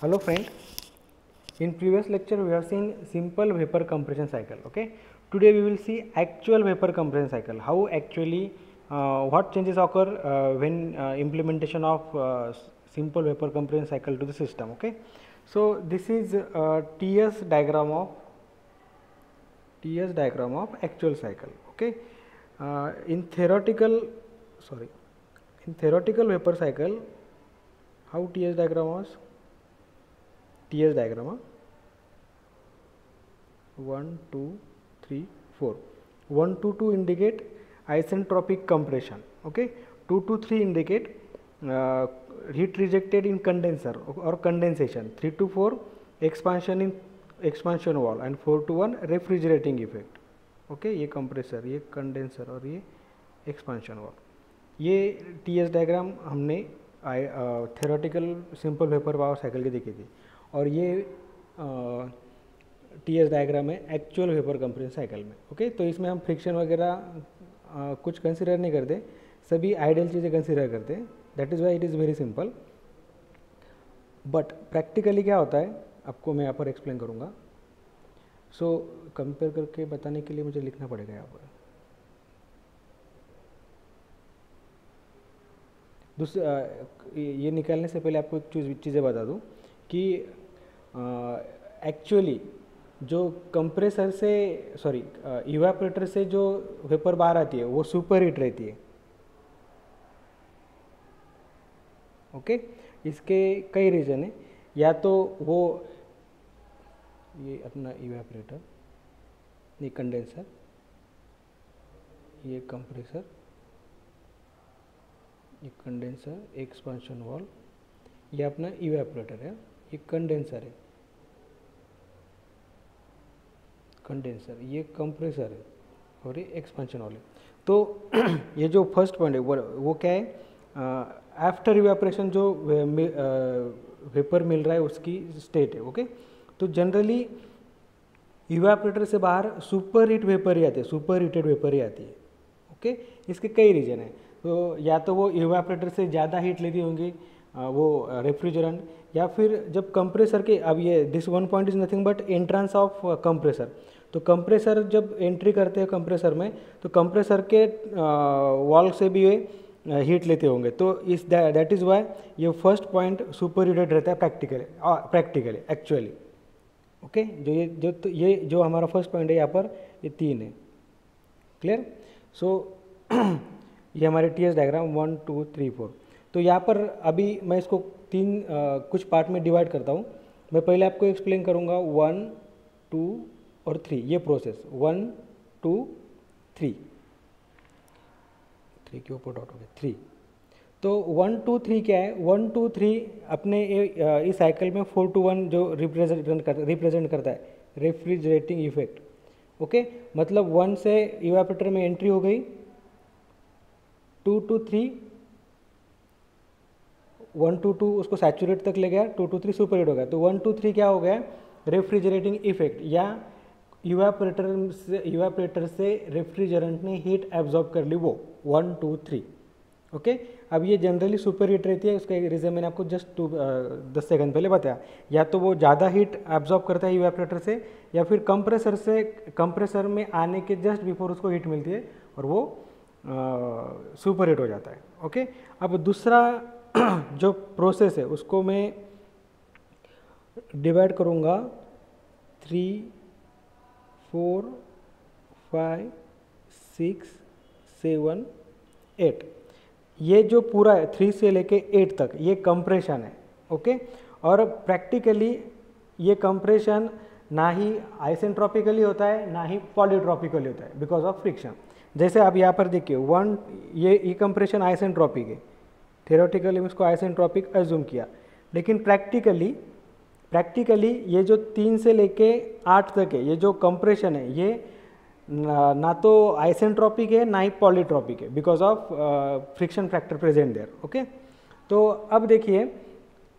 Hello friend, in previous lecture we have seen simple vapor compression cycle. Okay, today we will see actual vapor compression cycle, how actually what changes occur when implementation of simple vapor compression cycle to the system. Okay, so this is TS diagram of actual cycle. Okay, in theoretical vapor cycle, how TS diagram was? TS diagram 1 2 3 4. 1 to 2 indicate isentropic compression. Okay, 2 to 3 indicate heat rejected in condenser or condensation. 3 to 4 expansion in expansion wall, and 4 to 1 refrigerating effect. Okay, ये compressor, ये condenser और ये expansion wall. ये TS diagram हमने theoretical simple vapour power cycle की देखी थी, और ये टीएस डायग्राम है एक्चुअल वेपर कंप्रेशन साइकिल में. ओके, तो इसमें हम फ्रिक्शन वगैरह कुछ कंसिडर नहीं करते, सभी आइडियल चीज़ें कंसिडर करते हैं. That is why it is very simple. But practically क्या होता है आपको मैं यहाँ पर एक्सप्लेन करूँगा. सो कंपेयर करके बताने के लिए मुझे लिखना पड़ेगा यहाँ पर. ये निकालने से पहले आपको एक चीज़ें बता दूँ कि एक्चुअली जो कंप्रेसर से इवापोरेटर से जो वेपर बाहर आती है वो सुपर हीट रहती है. ओके, इसके कई रीज़न है. या तो वो ये अपना इवेपोरेटर, ये कंडेंसर, ये कंप्रेसर, ये कंडेंसर, एक्सपांशन वॉल, ये अपना इवेपोरेटर है, ये कंडेंसर है, कंडेंसर, ये कंप्रेसर है और ये एक्सपांशन वॉल है. तो ये जो फर्स्ट पॉइंट है वो क्या है, आफ्टर इवेपोरेशन जो वेपर मिल रहा है उसकी स्टेट है. ओके, तो जनरली इवेपोरेटर से बाहर सुपर हीट वेपर ही आती है, सुपर हीटेड वेपर ही आती है. ओके, इसके कई रीजन है. तो या तो वो इवेपोरेटर से ज़्यादा हीट लेती होंगी वो रेफ्रिजरेंट, या फिर जब कंप्रेसर के, अब ये this one point is nothing but entrance of compressor. तो कंप्रेसर जब एंट्री करते हैं कंप्रेसर में, तो कंप्रेसर के वॉल से भी वे हीट लेते होंगे. तो इस दैट इज़ वाई ये फर्स्ट पॉइंट सुपर हीटेड रहता है प्रैक्टिकली एक्चुअली. ओके, ये जो हमारा फर्स्ट पॉइंट है यहाँ पर ये 3 है. क्लियर? सो ये हमारे टीएस डायग्राम 1 2 3 4. तो यहाँ पर अभी मैं इसको 3 कुछ पार्ट में डिवाइड करता हूँ. मैं पहले आपको एक्सप्लेन करूँगा 1 2 और 3 ये प्रोसेस. 1 2 3 के ऊपर डॉट हो गया 3. तो 1 2 3 क्या है? 1 2 3 अपने इस साइकिल में 4 to 1 जो रिप्रेजेंट करता है रेफ्रिजरेटिंग इफेक्ट. ओके, मतलब 1 से इवेपोरेटर में एंट्री हो गई, 2 to 3 1 to 2 उसको सैचुरेट तक ले गया, 2 to 3 सुपर हीट हो गया. तो 1 to 3 क्या हो गया? रेफ्रिजरेटिंग इफेक्ट, या इवेपोरेटर से रेफ्रिजरेंट ने हीट एब्जॉर्ब कर ली, वो 1 2 3. ओके, अब ये जनरली सुपर हीट रहती है. उसका रीज़न मैंने आपको जस्ट 10 सेकंड पहले बताया. या तो वो ज़्यादा हीट एब्जॉर्ब करता है इवेपोरेटर से, या फिर कंप्रेसर में आने के जस्ट बिफोर उसको हीट मिलती है और वो सुपर हीट हो जाता है. ओके, अब दूसरा जो प्रोसेस है उसको मैं डिवाइड करूँगा 3 4 5 6 7 8. ये जो पूरा है 3 से लेके 8 तक ये कंप्रेशन है. ओके, और प्रैक्टिकली ये कंप्रेशन ना ही आइसेंट्रोपिकली होता है ना ही पॉलीट्रोपिकली होता है बिकॉज ऑफ फ्रिक्शन. जैसे आप यहाँ पर देखिए ये कंप्रेशन आइसेंट्रोपिक है. थ्योरेटिकली मैं इसको आइसेंट्रोपिक एज्यूम किया, लेकिन प्रैक्टिकली ये जो 3 से लेके 8 तक है ये जो कंप्रेशन है ये ना तो आइसेंट्रोपिक है ना ही पॉलीट्रोपिक है because of friction factor present there. Okay, तो अब देखिए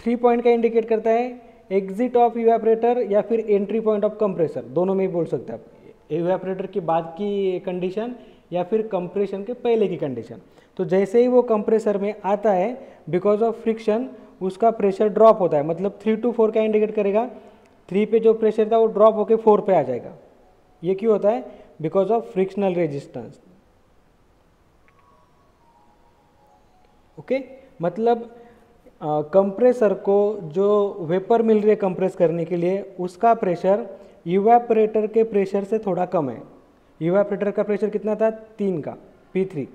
3 पॉइंट का इंडिकेट करता है एग्जिट ऑफ इवेपोरेटर या फिर एंट्री पॉइंट ऑफ कंप्रेसर, दोनों में ही बोल सकते हैं आप. इवेपोरेटर के बाद की कंडीशन या फिर कंप्रेशन के पहले की कंडीशन. तो जैसे ही वो कंप्रेसर में आता है, बिकॉज ऑफ फ्रिक्शन उसका प्रेशर ड्रॉप होता है, मतलब 3 to 4 क्या इंडिकेट करेगा, 3 पे जो प्रेशर था वो ड्रॉप होके 4 पे आ जाएगा। ये क्यों होता है, because of frictional resistance. Okay, मतलब कंप्रेसर को जो वेपर मिल रही है कंप्रेस करने के लिए, उसका प्रेशर इवेपोरेटर के प्रेशर से थोड़ा कम है। इवेपोरेटर का प्रेशर कितना था, 3 का P3,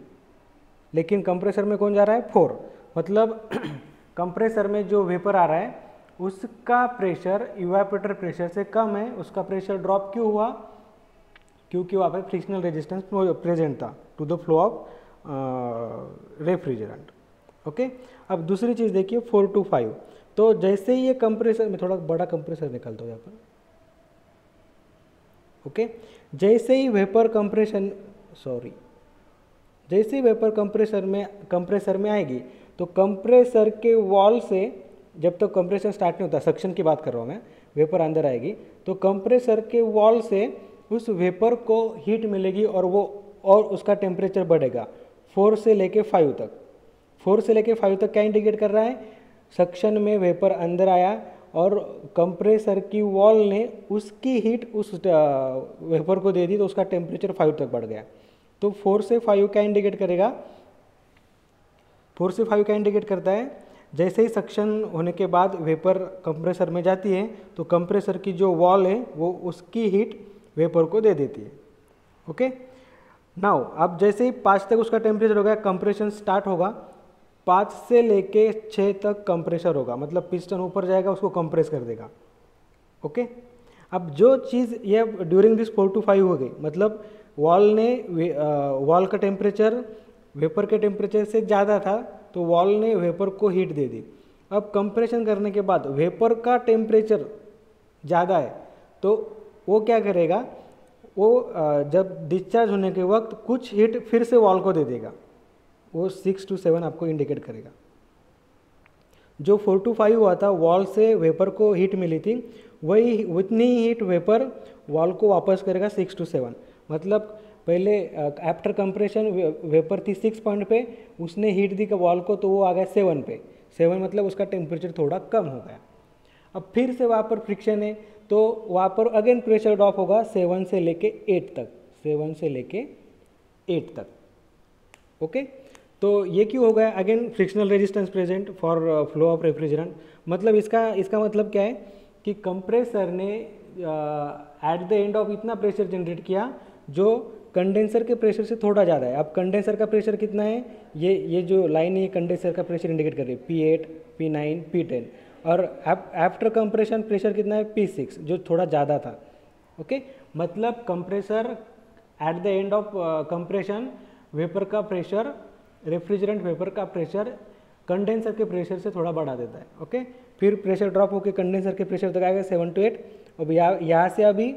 लेकिन कंप्रेसर में कौन जा रहा है, 4। मतलब कंप्रेसर में जो वेपर आ रहा है उसका प्रेशर इवेपोरेटर प्रेशर से कम है। उसका प्रेशर ड्रॉप क्यों हुआ, क्योंकि वहाँ पे फ्रिक्शनल रेजिस्टेंस प्रेजेंट था to the flow of refrigerant. Okay, अब दूसरी चीज़ देखिए 4 to 5। तो जैसे ही ये कंप्रेसर में, थोड़ा बड़ा कंप्रेसर निकालता हूँ यहाँ पर। ओके, जैसे ही वेपर कंप्रेशन, सॉरी, जैसे ही वेपर कंप्रेसर में आएगी, तो कंप्रेसर के वॉल से, जब तक कंप्रेसर स्टार्ट नहीं होता, सक्शन की बात कर रहा हूँ मैं, वेपर अंदर आएगी तो कंप्रेसर के वॉल से उस वेपर को हीट मिलेगी और उसका टेम्परेचर बढ़ेगा 4 से लेके 5 तक। 4 से लेके 5 तक क्या इंडिकेट कर रहा है, सक्शन में वेपर अंदर आया और कंप्रेसर की वॉल ने उसकी हीट उस वेपर को दे दी, तो उसका टेम्परेचर 5 तक बढ़ गया। तो 4 से 5 क्या इंडिकेट करेगा, 4 से 5 क्या इंडिकेट करता है, जैसे ही सक्शन होने के बाद वेपर कंप्रेसर में जाती है तो कंप्रेसर की जो वॉल है वो उसकी हीट वेपर को दे देती है। ओके, नाउ अब जैसे ही 5 तक उसका टेम्परेचर हो गया, कंप्रेशन स्टार्ट होगा, 5 से लेके 6 तक कंप्रेसर होगा, मतलब पिस्टन ऊपर जाएगा, उसको कंप्रेस कर देगा। ओके, अब जो चीज़ ये ड्यूरिंग दिस 4 to 5 हो गई, मतलब वॉल का टेम्परेचर वेपर के टेम्परेचर से ज़्यादा था, तो वॉल ने वेपर को हीट दे दी। अब कंप्रेशन करने के बाद वेपर का टेम्परेचर ज़्यादा है, तो वो क्या करेगा, वो जब डिस्चार्ज होने के वक्त कुछ हीट फिर से वॉल को दे देगा, वो 6 to 7 आपको इंडिकेट करेगा। जो 4 to 5 हुआ था, वॉल से वेपर को हीट मिली थी, वही उतनी ही हीट वेपर वॉल को वापस करेगा 6 to 7। मतलब पहले आफ्टर कंप्रेशन वेपर थी 6 पॉइंट पे, उसने हीट दी वॉल को, तो वो आ गया 7 पे। 7 मतलब उसका टेम्परेचर थोड़ा कम हो गया। अब फिर से वहाँ पर फ्रिक्शन है, तो वहाँ पर अगेन प्रेशर ड्रॉप होगा 7 से लेके 8 तक, 7 से लेके 8 तक। ओके, तो ये क्यों हो गया, again frictional resistance present for flow of refrigerant. मतलब इसका मतलब क्या है कि कंप्रेसर ने एट द एंड ऑफ इतना प्रेशर जनरेट किया जो कंडेंसर के प्रेशर से थोड़ा ज़्यादा है। अब कंडेंसर का प्रेशर कितना है, ये जो लाइन है, कंडेंसर का प्रेशर इंडिकेट कर रही है P8, P9, P10, और आफ्टर कंप्रेशन प्रेशर कितना है, P6, जो थोड़ा ज़्यादा था। ओके, मतलब compressor at the end of compression vapour का प्रेशर, रेफ्रिजरेंट वेपर का प्रेशर कंडेंसर के प्रेशर से थोड़ा बढ़ा देता है। ओके, फिर प्रेशर ड्रॉप होकर कंडेंसर के प्रेशर तक आएगा 7 to 8। अब यहाँ से अभी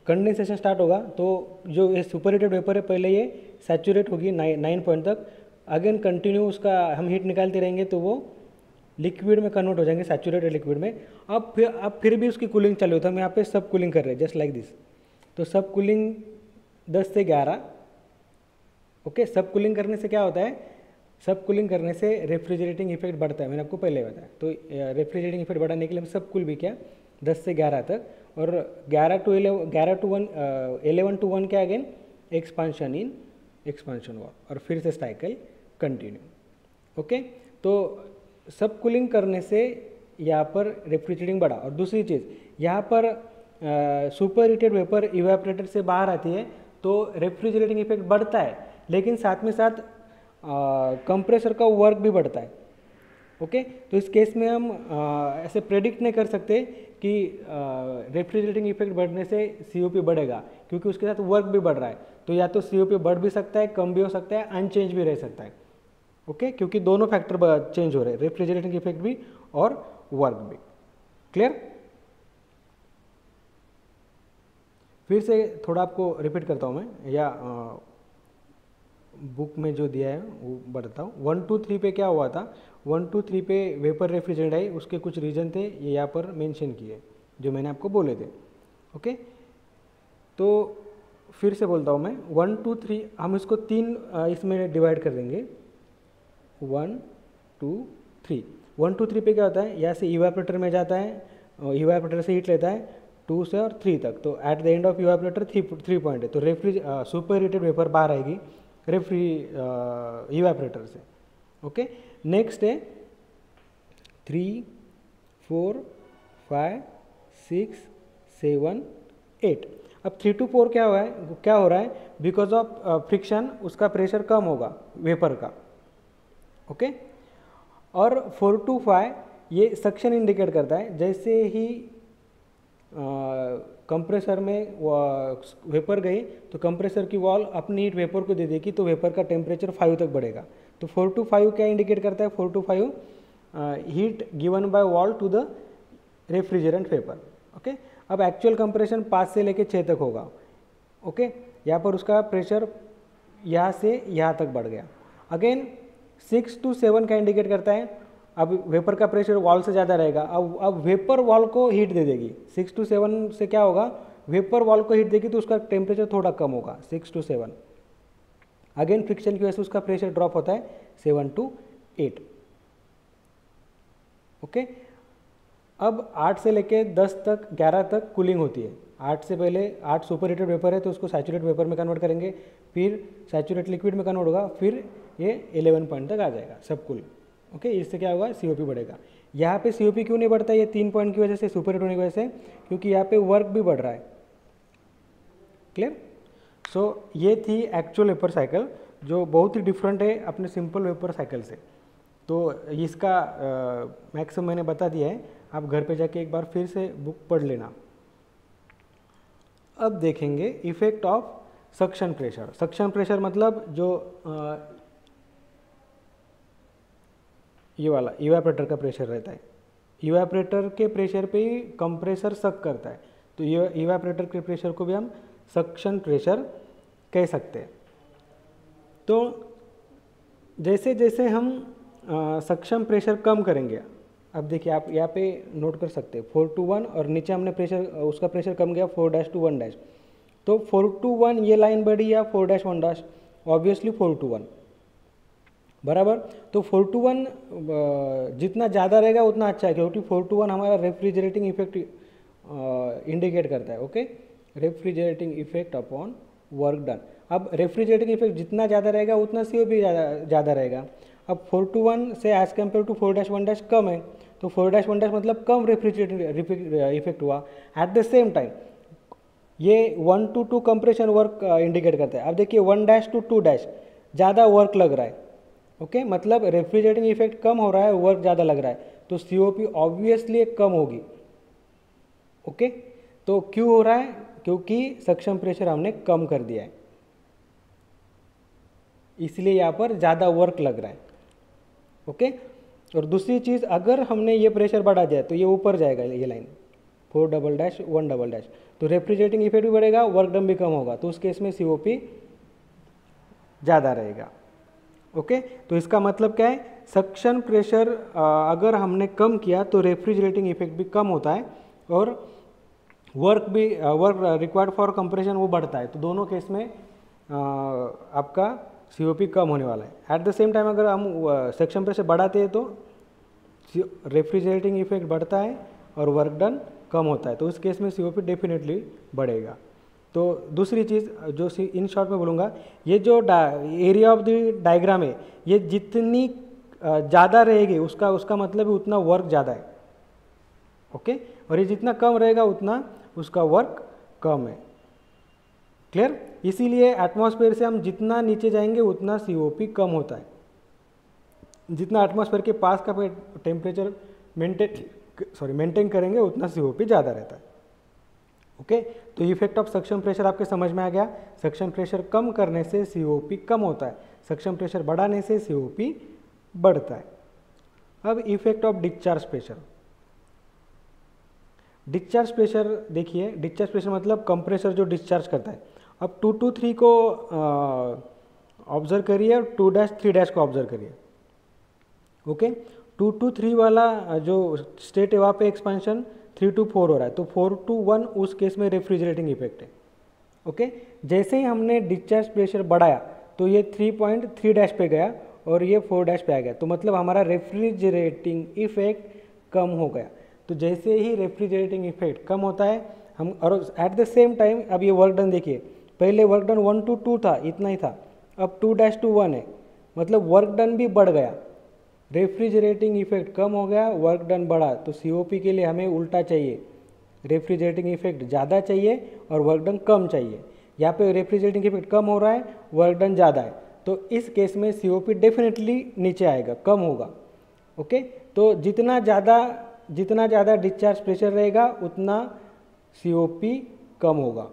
कंडेंसेशन स्टार्ट होगा, तो जो ये सुपर हीटेड वेपर है, पहले ये सैचुरेट होगी 9 पॉइंट तक, अगेन कंटिन्यू उसका हम हीट निकालते रहेंगे तो वो लिक्विड में कन्वर्ट हो जाएंगे, सैचुरेटेड लिक्विड में। अब फिर भी उसकी कूलिंग चालू होता है। हम यहाँ पे सब कूलिंग कर रहे हैं जस्ट लाइक दिस। तो सब कूलिंग 10 से 11। ओके, सब कूलिंग करने से क्या होता है, सब कूलिंग करने से रेफ्रिजरेटिंग इफेक्ट बढ़ता है, मैंने आपको पहले बताया। तो रेफ्रिजरेटिंग इफेक्ट बढ़ाने के लिए हम सब कूल भी किया 10 से 11 तक, और 11 to 1 क्या, अगेन एक्सपांशन इन एक्सपांशन वॉल, और फिर से साइकिल कंटिन्यू। ओके, तो सब कूलिंग करने से यहाँ पर रेफ्रिजरेटिंग बढ़ा। और दूसरी चीज़, यहाँ पर सुपर हीटेड वेपर इवेपोरेटर से बाहर आती है तो रेफ्रिजरेटिंग इफेक्ट बढ़ता है, लेकिन साथ में साथ कंप्रेसर का वर्क भी बढ़ता है। ओके, तो इस केस में हम ऐसे प्रेडिक्ट नहीं कर सकते कि रेफ्रिजरेटिंग इफेक्ट बढ़ने से COP बढ़ेगा, क्योंकि उसके साथ वर्क भी बढ़ रहा है। तो या तो COP बढ़ भी सकता है, कम भी हो सकता है, अनचेंज भी रह सकता है। ओके, क्योंकि दोनों फैक्टर चेंज हो रहे हैं, रेफ्रिजरेटिंग इफेक्ट भी और वर्क भी। क्लियर? फिर से थोड़ा आपको रिपीट करता हूँ मैं, या बुक में जो दिया है वो बताता हूँ। 1 to 3 पे क्या हुआ था, 1 to 3 पे वेपर रेफ्रिजरेंट आई, उसके कुछ रीजन थे, ये यहाँ पर मेंशन किए जो मैंने आपको बोले थे। ओके, तो फिर से बोलता हूँ मैं, 1 2 3, हम इसको 3 इसमें डिवाइड कर देंगे, 1 2 3। 1 2 3 पे क्या होता है, यहाँ से इवापोरेटर में जाता है, इवापोरेटर से हीट लेता है 2 से और 3 तक, तो at the end of evaporator 3 point है, तो सुपर हीटेड वेपर बाहर आएगी इवापोरेटर से। ओके, नेक्स्ट है 3 4 5 6 7 8। अब 3 to 4 क्या हो रहा है, बिकॉज ऑफ फ्रिक्शन उसका प्रेशर कम होगा वेपर का। ओके, और 4 to 5 ये सक्शन इंडिकेट करता है, जैसे ही कंप्रेसर में वेपर गई तो कंप्रेसर की वॉल अपनी हीट वेपर को दे देगी, तो वेपर का टेम्परेचर 5 तक बढ़ेगा। तो 4 to 5 क्या इंडिकेट करता है, 4 to 5 heat given by wall to the refrigerant vapour. Okay, अब एक्चुअल कंप्रेशन 5 से लेके 6 तक होगा। ओके, यहाँ पर उसका प्रेशर यहाँ से यहाँ तक बढ़ गया। अगेन 6 to 7 का इंडिकेट करता है, अब वेपर का प्रेशर वॉल से ज़्यादा रहेगा, अब वेपर वॉल को हीट दे देगी। 6 to 7 से क्या होगा, वेपर वॉल को हीट देगी तो उसका टेम्परेचर थोड़ा कम होगा 6 to 7। अगेन फ्रिक्शन की वजह से उसका प्रेशर ड्रॉप होता है 7 to 8। ओके, अब 8 से लेके 10 तक 11 तक कूलिंग होती है। 8 से पहले 8 सुपर हीटेड वेपर है तो उसको सैचुरेट वेपर में कन्वर्ट करेंगे, फिर सैचुरेट लिक्विड में कन्वर्ट होगा, फिर ये 11 पॉइंट तक आ जाएगा सब कुल। ओके, इससे क्या होगा, सीओपी बढ़ेगा। यहाँ पे सीओपी क्यों नहीं बढ़ता, ये 3 पॉइंट की वजह से, सुपर हीट होने की वजह से, क्योंकि यहाँ पे वर्क भी बढ़ रहा है। क्लियर? सो ये थी एक्चुअल वेपर साइकिल, जो बहुत ही डिफरेंट है अपने सिंपल वेपर साइकिल से। तो इसका मैक्सिमम मैंने बता दिया है, आप घर पे जाके एक बार फिर से बुक पढ़ लेना। अब देखेंगे effect of suction pressure. Suction pressure मतलब जो ये वाला इवापोरेटर का प्रेशर रहता है, इवापोरेटर के प्रेशर पे ही कंप्रेसर सक करता है, तो ये इवापोरेटर के प्रेशर को भी हम सक्शन प्रेशर कह सकते हैं। तो जैसे जैसे हम सक्शन प्रेशर कम करेंगे, अब देखिए आप यहाँ पे नोट कर सकते हैं 4 to 1, और नीचे हमने प्रेशर, उसका प्रेशर कम गया 4' to 1', तो 4 to 1 ये लाइन बढ़ी या 4' 1', ऑब्वियसली 4 to 1 बराबर। तो 4 to 1 जितना ज़्यादा रहेगा उतना अच्छा है, क्योंकि 4 to 1 हमारा रेफ्रिजरेटिंग इफेक्ट इंडिकेट करता है। Okay, refrigerating effect upon work done. अब रेफ्रिजरेटिंग इफेक्ट जितना ज़्यादा रहेगा उतना सीओपी ज़्यादा रहेगा। अब 4 to 1 से एज कम्पेयर टू 4' 1' कम है, तो 4' 1' मतलब कम रेफ्रिजरेटिंग इफेक्ट हुआ। एट द सेम टाइम ये 1 to 2 कंप्रेशन वर्क इंडिकेट करता है। अब देखिए 1' to 2' ज़्यादा वर्क लग रहा है। ओके, मतलब रेफ्रिजरेटिंग इफेक्ट कम हो रहा है, वर्क ज़्यादा लग रहा है, तो सीओपी ऑब्वियसली कम होगी। ओके, तो क्यों हो रहा है, क्योंकि सक्शन प्रेशर हमने कम कर दिया है, इसलिए यहाँ पर ज़्यादा वर्क लग रहा है। ओके, और दूसरी चीज़, अगर हमने ये प्रेशर बढ़ा दिया तो ये ऊपर जाएगा, ये लाइन 4" 1", तो रेफ्रिजरेटिंग इफेक्ट भी बढ़ेगा, वर्क डन भी कम होगा, तो उस केस में सीओपी ज़्यादा रहेगा। ओके, तो इसका मतलब क्या है, सक्शन प्रेशर अगर हमने कम किया तो रेफ्रिजरेटिंग इफेक्ट भी कम होता है, और वर्क रिक्वायर्ड फॉर कंप्रेशन वो बढ़ता है, तो दोनों केस में आपका सीओपी कम होने वाला है। एट द सेम टाइम अगर हम सक्शन प्रेशर बढ़ाते हैं तो रेफ्रिजरेटिंग इफेक्ट बढ़ता है और वर्क डन कम होता है, तो उस केस में सीओपी डेफिनेटली बढ़ेगा। तो दूसरी चीज़ जो इन शॉर्ट में बोलूँगा, ये जो एरिया ऑफ द डायग्राम है, ये जितनी ज़्यादा रहेगी उसका मतलब है उतना वर्क ज़्यादा है। ओके, और ये जितना कम रहेगा उतना उसका वर्क कम है। क्लियर? इसीलिए एटमॉस्फेयर से हम जितना नीचे जाएंगे उतना सीओपी कम होता है, जितना एटमॉस्फेयर के पास का टेम्परेचर मेंटेन करेंगे उतना सीओपी ज़्यादा रहता है। ओके, तो इफेक्ट ऑफ सक्शन प्रेशर आपके समझ में आ गया। सक्शन प्रेशर कम करने से सीओपी कम होता है, सक्शन प्रेशर बढ़ाने से सीओपी बढ़ता है। अब effect of discharge pressure. Discharge pressure देखिए, डिस्चार्ज प्रेशर मतलब कंप्रेसर जो डिस्चार्ज करता है। अब 2 to 3 को ऑब्जर्व करिए और 2' 3' को ऑब्जर्व करिए। ओके, 2 to 3 वाला जो स्टेट है वहाँ पे एक्सपेंशन 3 to 4 हो रहा है, तो 4 to 1 उस केस में रेफ्रिजरेटिंग इफेक्ट है। ओके, जैसे ही हमने डिस्चार्ज प्रेशर बढ़ाया तो ये 3.3 डैश पे गया और ये 4 डैश पे आ गया, तो मतलब हमारा रेफ्रिजरेटिंग इफेक्ट कम हो गया। तो जैसे ही रेफ्रिजरेटिंग इफेक्ट कम होता है हम, और एट द सेम टाइम अब ये वर्क डन देखिए, पहले वर्क डन 1 to 2 था, इतना ही था, अब 2 to 1 है, मतलब वर्क डन भी बढ़ गया। रेफ्रिजरेटिंग इफेक्ट कम हो गया, वर्क डन बढ़ा, तो सीओपी के लिए हमें उल्टा चाहिए, रेफ्रिजरेटिंग इफेक्ट ज़्यादा चाहिए और वर्क डन कम चाहिए। यहाँ पे रेफ्रिजरेटिंग इफेक्ट कम हो रहा है, वर्क डन ज़्यादा है, तो इस केस में सीओपी डेफिनेटली नीचे आएगा, कम होगा। ओके, तो जितना ज़्यादा डिस्चार्ज प्रेशर रहेगा उतना सीओपी कम होगा।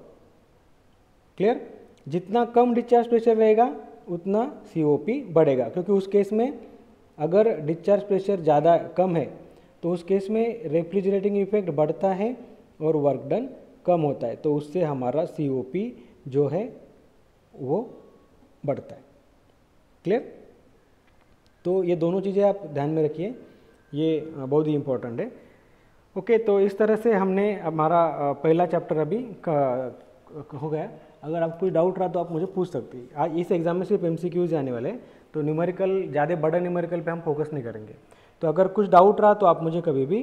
क्लियर? जितना कम डिस्चार्ज प्रेशर रहेगा उतना सीओपी बढ़ेगा, क्योंकि उस केस में अगर डिस्चार्ज प्रेशर ज़्यादा कम है तो उस केस में रेफ्रिजरेटिंग इफेक्ट बढ़ता है और वर्क डन कम होता है, तो उससे हमारा सीओपी जो है वो बढ़ता है। क्लियर? तो ये दोनों चीज़ें आप ध्यान में रखिए, ये बहुत ही इम्पोर्टेंट है। ओके, तो इस तरह से हमने हमारा पहला चैप्टर अभी हो गया। अगर आपको कोई डाउट रहा तो आप मुझे पूछ सकते हैं। आज इस एग्जाम में सिर्फ एमसीक्यूज आने वाले हैं, तो न्यूमेरिकल ज़्यादा बड़ा न्यूमेरिकल पे हम फोकस नहीं करेंगे। तो अगर कुछ डाउट रहा तो आप मुझे कभी भी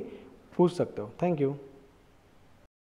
पूछ सकते हो। Thank you.